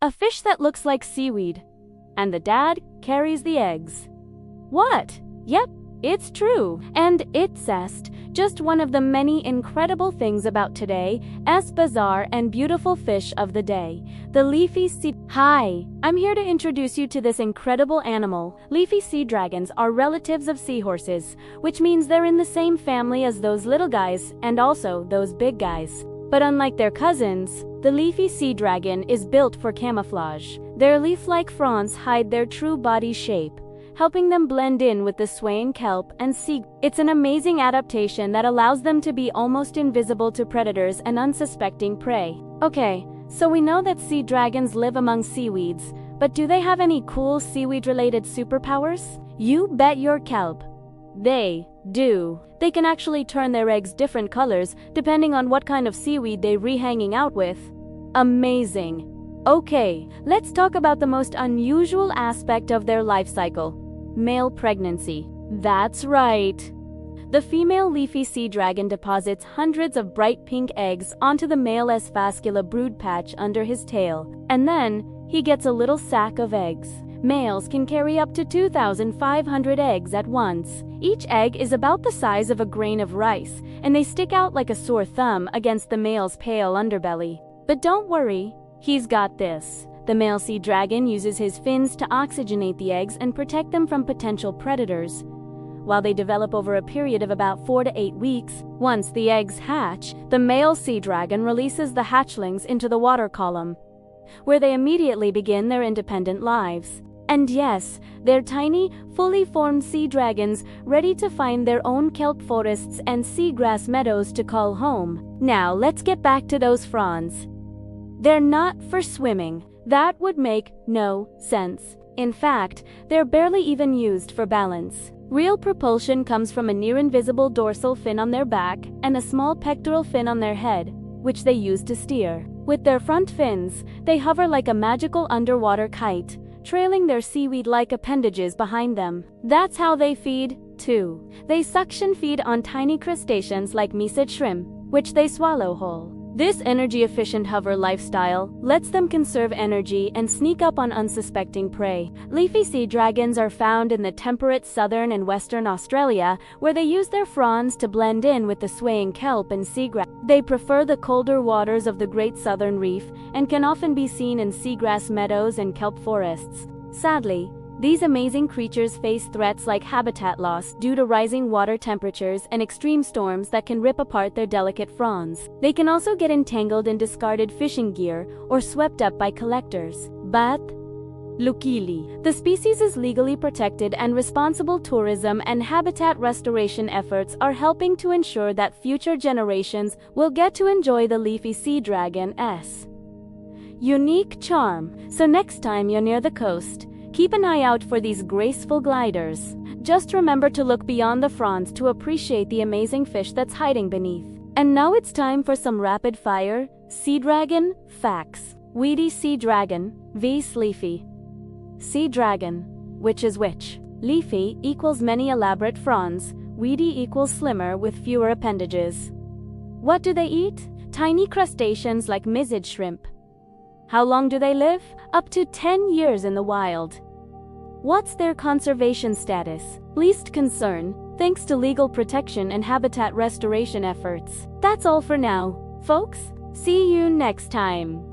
A fish that looks like seaweed. And the dad carries the eggs. What? Yep, it's true. And it's just one of the many incredible things about today's bizarre and beautiful fish of the day, the leafy sea. Hi, I'm here to introduce you to this incredible animal. Leafy sea dragons are relatives of seahorses, which means they're in the same family as those little guys and also those big guys. But unlike their cousins, the leafy sea dragon is built for camouflage. Their leaf-like fronds hide their true body shape, helping them blend in with the swaying kelp and sea. It's an amazing adaptation that allows them to be almost invisible to predators and unsuspecting prey. Okay, so we know that sea dragons live among seaweeds, but do they have any cool seaweed-related superpowers? You bet your kelp they do. They can actually turn their eggs different colors depending on what kind of seaweed they're hanging out with. Amazing. Okay, let's talk about the most unusual aspect of their life cycle: male pregnancy. That's right. The female leafy sea dragon deposits hundreds of bright pink eggs onto the male's vascular brood patch under his tail, and then he gets a little sack of eggs. Males can carry up to 2,500 eggs at once. Each egg is about the size of a grain of rice, and they stick out like a sore thumb against the male's pale underbelly. But don't worry, he's got this. The male sea dragon uses his fins to oxygenate the eggs and protect them from potential predators. While they develop over a period of about 4 to 8 weeks, once the eggs hatch, the male sea dragon releases the hatchlings into the water column, where they immediately begin their independent lives. And yes, they're tiny, fully formed sea dragons ready to find their own kelp forests and seagrass meadows to call home. Now let's get back to those fronds. They're not for swimming. That would make no sense. In fact, they're barely even used for balance. Real propulsion comes from a near-invisible dorsal fin on their back and a small pectoral fin on their head, which they use to steer. With their front fins, they hover like a magical underwater kite, trailing their seaweed-like appendages behind them. That's how they feed, too. They suction feed on tiny crustaceans like mesid shrimp, which they swallow whole. This energy-efficient hover lifestyle lets them conserve energy and sneak up on unsuspecting prey. Leafy sea dragons are found in the temperate southern and western Australia, where they use their fronds to blend in with the swaying kelp and seagrass. They prefer the colder waters of the Great Southern Reef and can often be seen in seagrass meadows and kelp forests. Sadly, these amazing creatures face threats like habitat loss due to rising water temperatures and extreme storms that can rip apart their delicate fronds. They can also get entangled in discarded fishing gear or swept up by collectors. But luckily, the species is legally protected, and responsible tourism and habitat restoration efforts are helping to ensure that future generations will get to enjoy the leafy sea dragon's unique charm. So next time you're near the coast, keep an eye out for these graceful gliders. Just remember to look beyond the fronds to appreciate the amazing fish that's hiding beneath. And now it's time for some rapid-fire sea dragon facts. Weedy sea dragon vs leafy sea dragon. Which is which? Leafy equals many elaborate fronds. Weedy equals slimmer with fewer appendages. What do they eat? Tiny crustaceans like mesid shrimp. How long do they live? Up to 10 years in the wild. What's their conservation status? Least concern, thanks to legal protection and habitat restoration efforts. That's all for now, folks. See you next time.